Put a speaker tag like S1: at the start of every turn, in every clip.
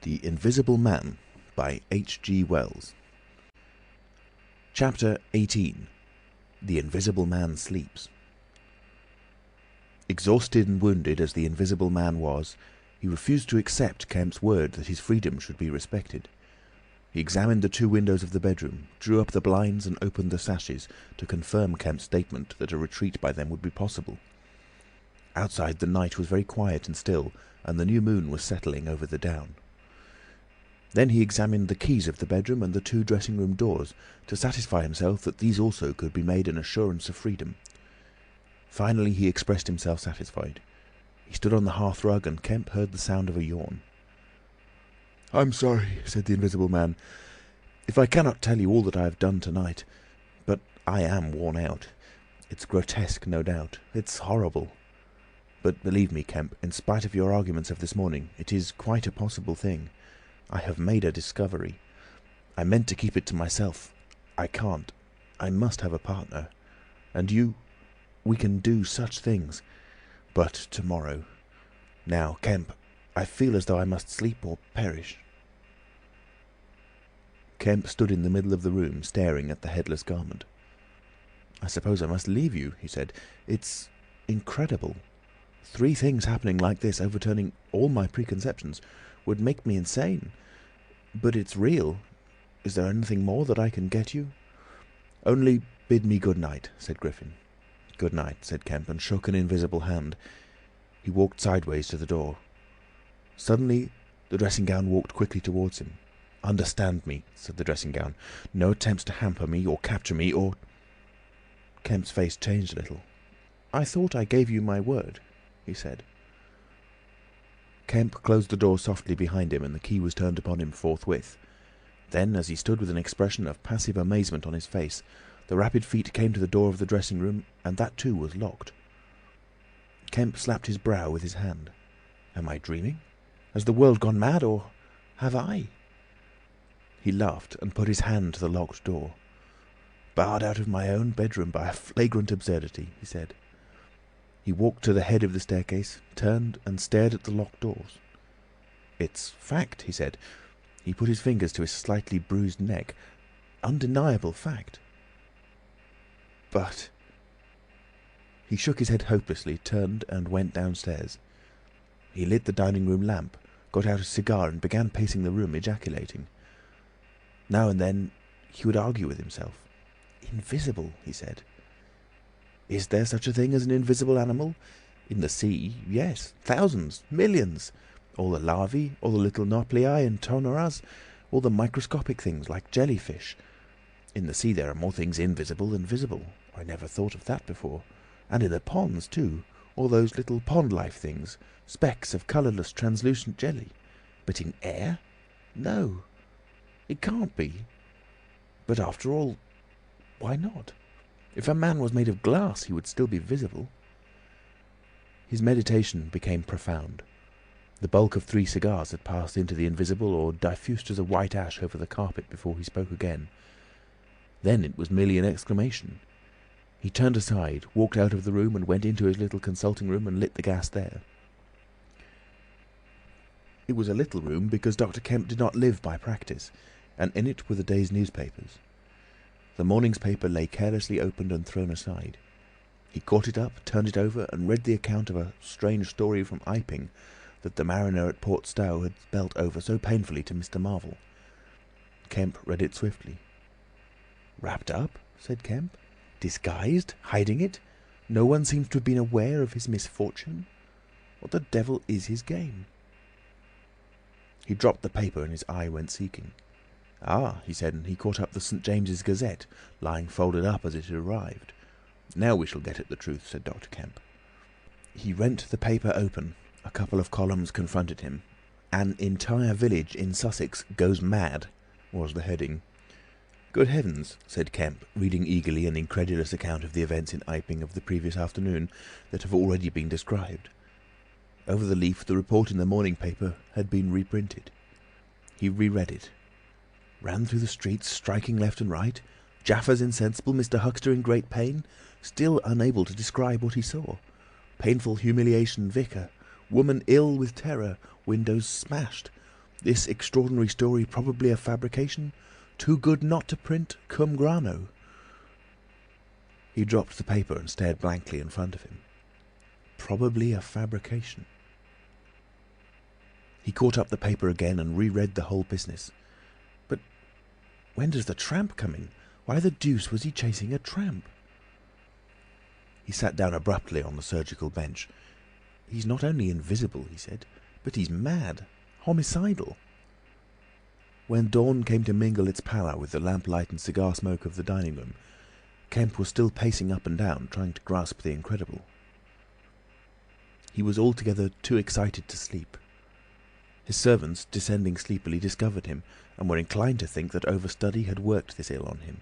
S1: The Invisible Man by H.G. Wells. Chapter 18. The Invisible Man Sleeps. Exhausted and wounded as the Invisible Man was, he refused to accept Kemp's word that his freedom should be respected. He examined the two windows of the bedroom, drew up the blinds and opened the sashes to confirm Kemp's statement that a retreat by them would be possible. Outside the night was very quiet and still, and the new moon was settling over the down. Then he examined the keys of the bedroom and the two dressing-room doors to satisfy himself that these also could be made an assurance of freedom. Finally he expressed himself satisfied. He stood on the hearthrug and Kemp heard the sound of a yawn. "I'm sorry," said the Invisible Man, "if I cannot tell you all that I have done tonight, but I am worn out. It's grotesque, no doubt. It's horrible. But believe me, Kemp, in spite of your arguments of this morning, it is quite a possible thing. I have made a discovery. I meant to keep it to myself. I can't. I must have a partner. And you, we can do such things. But tomorrow. Now, Kemp, I feel as though I must sleep or perish." Kemp stood in the middle of the room, staring at the headless garment. "I suppose I must leave you," he said. "It's incredible. 3 things happening like this, overturning all my preconceptions, would make me insane. But it's real. Is there anything more that I can get you?" "Only bid me good night," said Griffin. "Good night," said Kemp, and shook an invisible hand. He walked sideways to the door. Suddenly the dressing-gown walked quickly towards him. "Understand me," said the dressing-gown. "No attempts to hamper me or capture me or—" Kemp's face changed a little. "I thought I gave you my word," he said. Kemp closed the door softly behind him and the key was turned upon him forthwith. Then, as he stood with an expression of passive amazement on his face, the rapid feet came to the door of the dressing-room, and that too was locked. Kemp slapped his brow with his hand. "Am I dreaming? Has the world gone mad, or have I?" He laughed and put his hand to the locked door. "Barred out of my own bedroom by a flagrant absurdity," he said. He walked to the head of the staircase, turned and stared at the locked doors. "It's fact," he said. He put his fingers to his slightly bruised neck. "Undeniable fact. But—" He shook his head hopelessly, turned and went downstairs. He lit the dining-room lamp, got out a cigar and began pacing the room, ejaculating. Now and then he would argue with himself. "Invisible," he said. Is there such a thing as an invisible animal? In the sea, yes. Thousands, millions. All the larvae, all the little nauplii and tonoras, all the microscopic things like jellyfish. In the sea there are more things invisible than visible. I never thought of that before. And in the ponds too, all those little pond-life things, specks of colourless translucent jelly. But in air? No. It can't be. But after all, why not? If a man was made of glass, he would still be visible. His meditation became profound. The bulk of 3 cigars had passed into the invisible or diffused as a white ash over the carpet before he spoke again. Then it was merely an exclamation. He turned aside, walked out of the room and went into his little consulting room and lit the gas there. It was a little room because Dr. Kemp did not live by practice, and in it were the day's newspapers. The morning's paper lay carelessly opened and thrown aside. He caught it up, turned it over, and read the account of a strange story from Iping that the mariner at Port Stowe had spelt over so painfully to Mr. Marvel. Kemp read it swiftly. "Wrapped up?" said Kemp. "Disguised? Hiding it? No one seems to have been aware of his misfortune? What the devil is his game?" He dropped the paper and his eye went seeking. "Ah," he said, and he caught up the St. James's Gazette, lying folded up as it had arrived. "Now we shall get at the truth," said Dr. Kemp. He rent the paper open. A couple of columns confronted him. "An entire village in Sussex goes mad," was the heading. "Good heavens," said Kemp, reading eagerly an incredulous account of the events in Iping of the previous afternoon that have already been described. Over the leaf the report in the morning paper had been reprinted. He reread it. Ran through the streets, striking left and right. Jaffers insensible, Mr. Huxter in great pain, still unable to describe what he saw. Painful humiliation, vicar. Woman ill with terror, windows smashed. This extraordinary story probably a fabrication, too good not to print, cum grano. He dropped the paper and stared blankly in front of him. Probably a fabrication. He caught up the paper again and reread the whole business. But when does the tramp come in? Why the deuce was he chasing a tramp? He sat down abruptly on the surgical bench. He's not only invisible, he said, but he's mad, homicidal. When dawn came to mingle its pallor with the lamplight and cigar smoke of the dining room, Kemp was still pacing up and down, trying to grasp the incredible. He was altogether too excited to sleep. His servants, descending sleepily, discovered him, and were inclined to think that overstudy had worked this ill on him.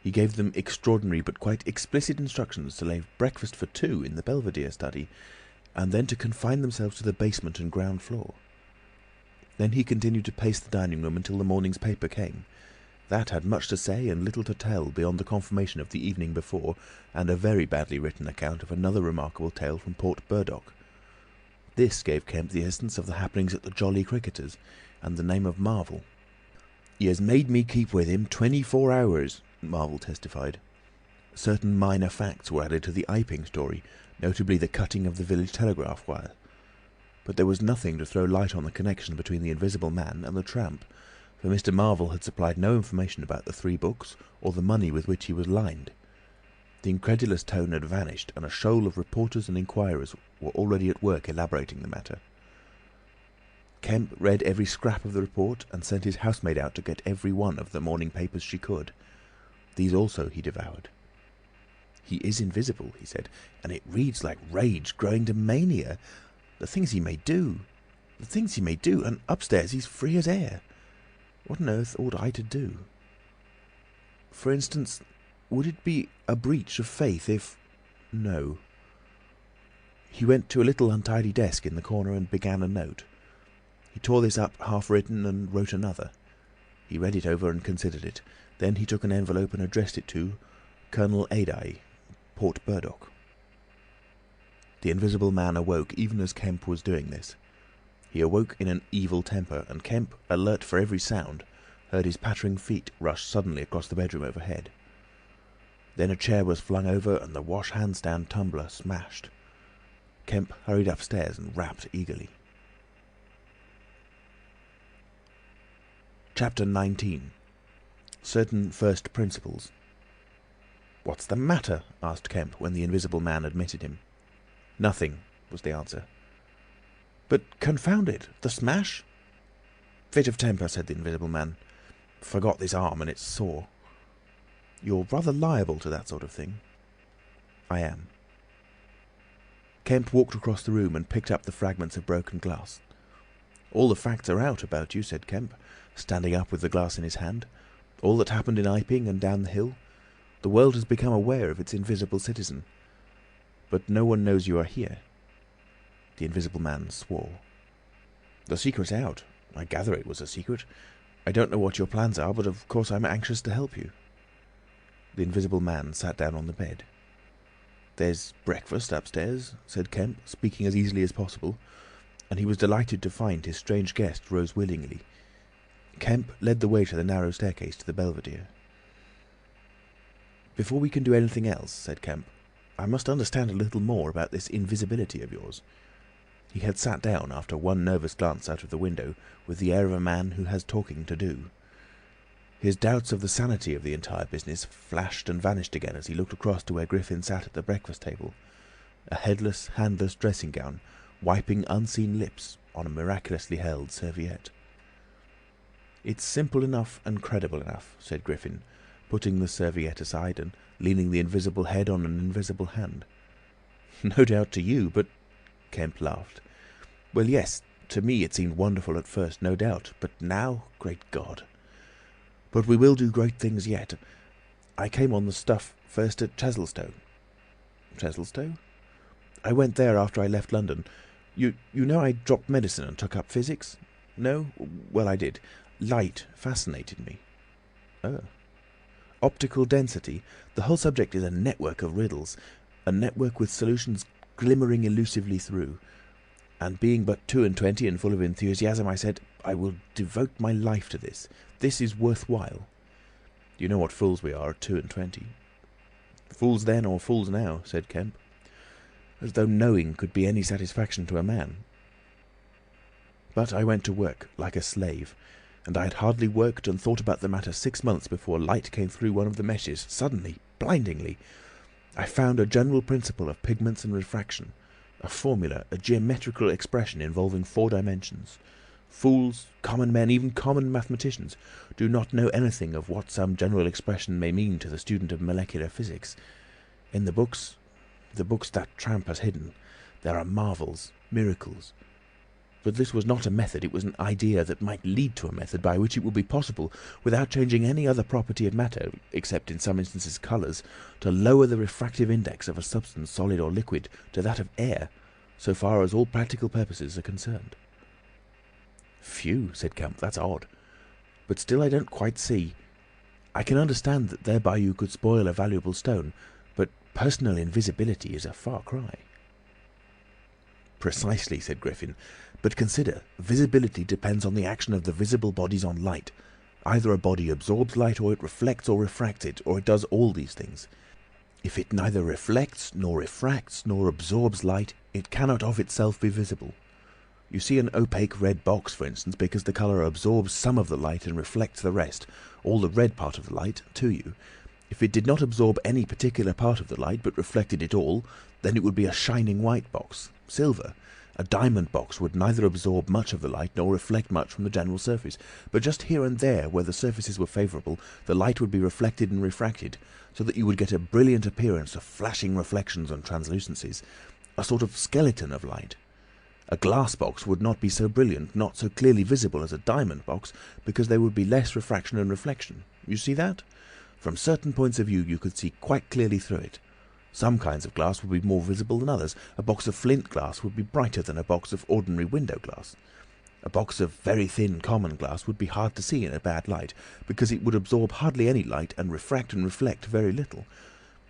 S1: He gave them extraordinary but quite explicit instructions to lay breakfast for 2 in the Belvedere study, and then to confine themselves to the basement and ground floor. Then he continued to pace the dining room until the morning's paper came. That had much to say and little to tell beyond the confirmation of the evening before, and a very badly written account of another remarkable tale from Port Burdock. This gave Kemp the essence of the happenings at the Jolly Cricketers, and the name of Marvel. "He has made me keep with him 24 hours, Marvel testified. Certain minor facts were added to the Iping story, notably the cutting of the village telegraph wire. But there was nothing to throw light on the connection between the Invisible Man and the tramp, for Mr. Marvel had supplied no information about the 3 books, or the money with which he was lined. The incredulous tone had vanished, and a shoal of reporters and inquirers were already at work elaborating the matter. Kemp read every scrap of the report, and sent his housemaid out to get every one of the morning papers she could. These also he devoured. "He is invisible," he said, "and it reads like rage growing to mania. The things he may do! The things he may do! And upstairs he's free as air. What on earth ought I to do? For instance, would it be a breach of faith if... No." He went to a little untidy desk in the corner and began a note. He tore this up half-written and wrote another. He read it over and considered it. Then he took an envelope and addressed it to Colonel Adye, Port Burdock. The Invisible Man awoke even as Kemp was doing this. He awoke in an evil temper, and Kemp, alert for every sound, heard his pattering feet rush suddenly across the bedroom overhead. Then a chair was flung over and the wash-hand-stand tumbler smashed. Kemp hurried upstairs and rapped eagerly. Chapter 19. Certain First Principles. "What's the matter?" asked Kemp when the Invisible Man admitted him. "Nothing," was the answer. "But confound it, the smash?" "Fit of temper," said the Invisible Man. "Forgot this arm and it's sore." "You're rather liable to that sort of thing." "I am." Kemp walked across the room and picked up the fragments of broken glass. "All the facts are out about you," said Kemp, standing up with the glass in his hand. "All that happened in Iping and down the hill. The world has become aware of its invisible citizen. But no one knows you are here." The Invisible Man swore. "The secret's out. I gather it was a secret. I don't know what your plans are, but of course I'm anxious to help you." The Invisible Man sat down on the bed. "There's breakfast upstairs," said Kemp, speaking as easily as possible, and he was delighted to find his strange guest rose willingly. Kemp led the way to the narrow staircase to the Belvedere. "Before we can do anything else," said Kemp, "I must understand a little more about this invisibility of yours." He had sat down, after one nervous glance out of the window, with the air of a man who has talking to do. His doubts of the sanity of the entire business flashed and vanished again as he looked across to where Griffin sat at the breakfast table, a headless, handless dressing gown, wiping unseen lips on a miraculously held serviette. "It's simple enough and credible enough," said Griffin, putting the serviette aside and leaning the invisible head on an invisible hand. "No doubt to you, but—" Kemp laughed. "Well, yes, to me it seemed wonderful at first, no doubt, but now, great God! But we will do great things yet. I came on the stuff first at Chesilstowe." "Chesilstowe?" "I went there after I left London. You know I dropped medicine and took up physics? No? Well, I did. Light fascinated me." "Oh." "Optical density. The whole subject is a network of riddles, a network with solutions glimmering elusively through. and being but 22 and full of enthusiasm, I said, I will devote my life to this. This is worthwhile. You know what fools we are at 22. Fools then or fools now, said Kemp. As though knowing could be any satisfaction to a man. But I went to work like a slave, and I had hardly worked and thought about the matter 6 months before light came through one of the meshes, suddenly, blindingly. I found a general principle of pigments and refraction, a formula, a geometrical expression involving 4 dimensions. Fools, common men, even common mathematicians, do not know anything of what some general expression may mean to the student of molecular physics. In the books that tramp has hidden, there are marvels, miracles. But this was not a method, it was an idea that might lead to a method by which it would be possible, without changing any other property of matter, except in some instances colours, to lower the refractive index of a substance, solid or liquid, to that of air, so far as all practical purposes are concerned. Phew, said Kemp, that's odd. But still I don't quite see. I can understand that thereby you could spoil a valuable stone, but personal invisibility is a far cry. Precisely, said Griffin. But consider, visibility depends on the action of the visible bodies on light. Either a body absorbs light, or it reflects or refracts it, or it does all these things. If it neither reflects, nor refracts, nor absorbs light, it cannot of itself be visible. You see an opaque red box, for instance, because the colour absorbs some of the light and reflects the rest, all the red part of the light, to you. If it did not absorb any particular part of the light, but reflected it all, then it would be a shining white box, silver. A diamond box would neither absorb much of the light nor reflect much from the general surface, but just here and there, where the surfaces were favourable, the light would be reflected and refracted, so that you would get a brilliant appearance of flashing reflections and translucencies, a sort of skeleton of light. A glass box would not be so brilliant, not so clearly visible as a diamond box, because there would be less refraction and reflection. You see that? From certain points of view you could see quite clearly through it. Some kinds of glass would be more visible than others. A box of flint glass would be brighter than a box of ordinary window glass. A box of very thin common glass would be hard to see in a bad light, because it would absorb hardly any light and reflect very little.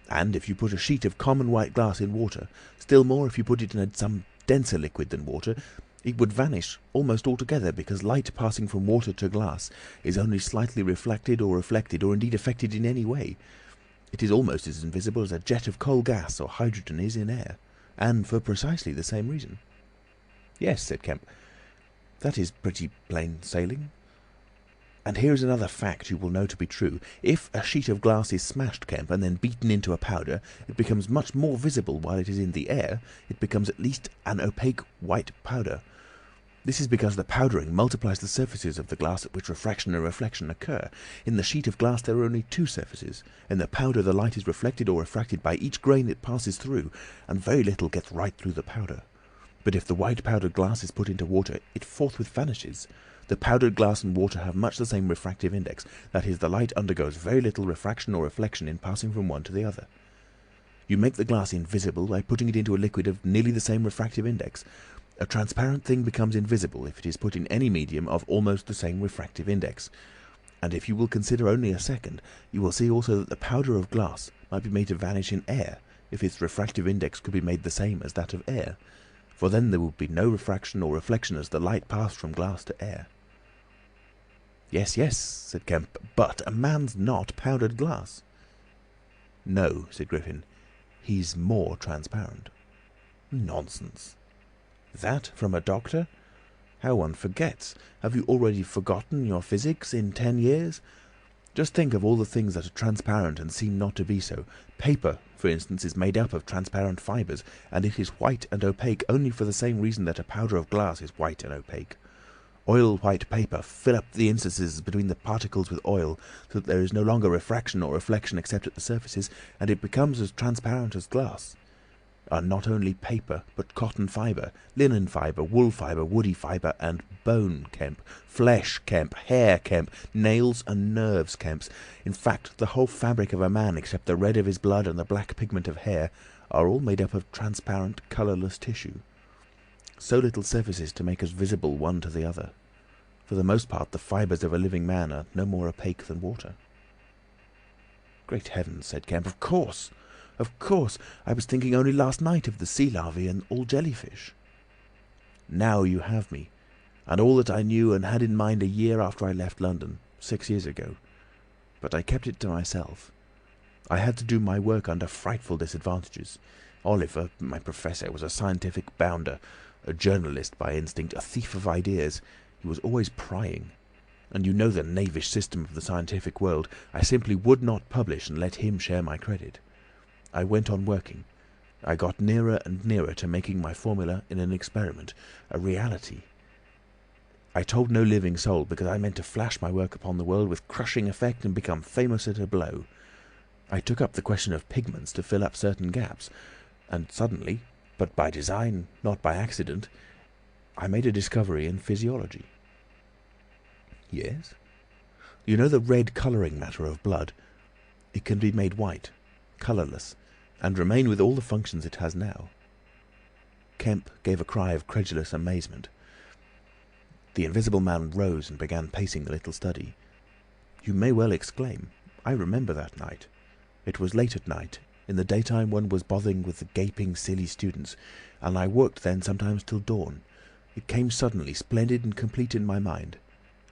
S1: And if you put a sheet of common white glass in water, still more if you put it in some denser liquid than water, it would vanish almost altogether, because light passing from water to glass is only slightly reflected or indeed affected in any way. It is almost as invisible as a jet of coal gas or hydrogen is in air, and for precisely the same reason. Yes, said Kemp, that is pretty plain sailing. And here is another fact you will know to be true. If a sheet of glass is smashed, Kemp, and then beaten into a powder, it becomes much more visible while it is in the air. It becomes at least an opaque white powder. This is because the powdering multiplies the surfaces of the glass at which refraction and reflection occur. In the sheet of glass there are only 2 surfaces. In the powder the light is reflected or refracted by each grain it passes through, and very little gets right through the powder. But if the white powdered glass is put into water, it forthwith vanishes. The powdered glass and water have much the same refractive index, that is, the light undergoes very little refraction or reflection in passing from one to the other. You make the glass invisible by putting it into a liquid of nearly the same refractive index. A transparent thing becomes invisible if it is put in any medium of almost the same refractive index. And if you will consider only a second, you will see also that the powder of glass might be made to vanish in air, if its refractive index could be made the same as that of air. For then there would be no refraction or reflection as the light passed from glass to air. Yes, yes, said Kemp, but a man's not powdered glass. No, said Griffin, he's more transparent. Nonsense. That from a doctor? How one forgets. Have you already forgotten your physics in 10 years? Just think of all the things that are transparent and seem not to be so. Paper, for instance, is made up of transparent fibres, and it is white and opaque only for the same reason that a powder of glass is white and opaque. Oil-white paper, fill up the interstices between the particles with oil, so that there is no longer refraction or reflection except at the surfaces, and it becomes as transparent as glass. Are not only paper, but cotton fibre, linen fibre, wool fibre, woody fibre, and bone, Kemp, flesh, Kemp, hair, Kemp, nails and nerves, Kemps. In fact, the whole fabric of a man, except the red of his blood and the black pigment of hair, are all made up of transparent, colourless tissue. So little surfaces to make us visible one to the other. For the most part, the fibres of a living man are no more opaque than water. Great heavens, said Kemp, of course! Of course! I was thinking only last night of the sea larvae and all jellyfish. Now you have me, and all that I knew and had in mind a year after I left London, 6 years ago. But I kept it to myself. I had to do my work under frightful disadvantages. Oliver, my professor, was a scientific bounder, a journalist by instinct, a thief of ideas. He was always prying. And you know the knavish system of the scientific world. I simply would not publish and let him share my credit. I went on working. I got nearer and nearer to making my formula in an experiment, a reality. I told no living soul, because I meant to flash my work upon the world with crushing effect and become famous at a blow. I took up the question of pigments to fill up certain gaps, and suddenly, but by design, not by accident, I made a discovery in physiology. Yes? You know the red colouring matter of blood? It can be made white, colourless, and remain with all the functions it has now. Kemp gave a cry of credulous amazement. The Invisible Man rose and began pacing the little study. You may well exclaim. I remember that night. It was late at night. In the daytime one was bothering with the gaping, silly students, and I worked then sometimes till dawn. It came suddenly, splendid and complete in my mind.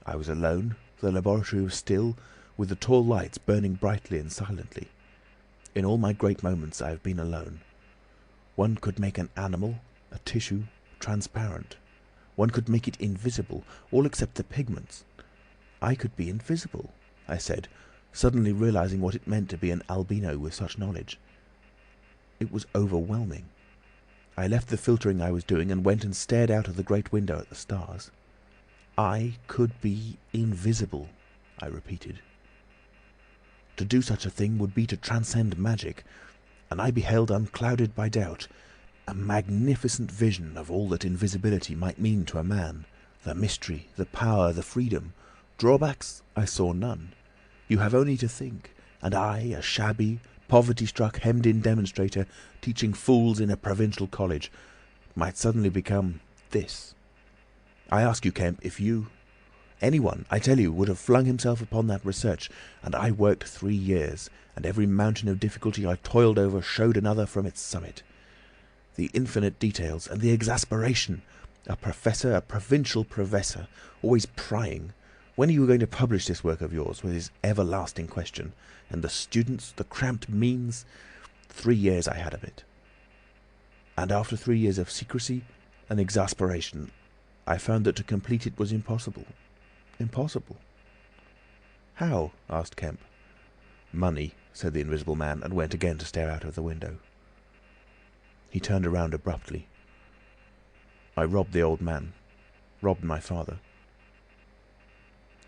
S1: I was alone, the laboratory was still, with the tall lights burning brightly and silently. In all my great moments I have been alone. One could make an animal, a tissue, transparent. One could make it invisible, all except the pigments. I could be invisible, I said, suddenly realising what it meant to be an albino with such knowledge. It was overwhelming. I left the filtering I was doing and went and stared out of the great window at the stars. I could be invisible, I repeated. To do such a thing would be to transcend magic, and I beheld, unclouded by doubt, a magnificent vision of all that invisibility might mean to a man, the mystery, the power, the freedom. Drawbacks I saw none. You have only to think, and I, a shabby, poverty-struck, hemmed-in demonstrator, teaching fools in a provincial college, might suddenly become this. I ask you, Kemp, if you, anyone, I tell you, would have flung himself upon that research, and I worked 3 years, and every mountain of difficulty I toiled over showed another from its summit. The infinite details and the exasperation. A professor, a provincial professor, always prying. When are you going to publish this work of yours, was his everlasting question. And the students, the cramped means. 3 years I had of it. And after 3 years of secrecy and exasperation, I found that to complete it was impossible. Impossible. How? Asked Kemp. Money, said the Invisible Man, and went again to stare out of the window. He turned around abruptly. I robbed the old man. Robbed my father.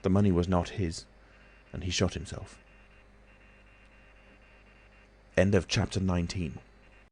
S1: The money was not his, and he shot himself. End of chapter 19.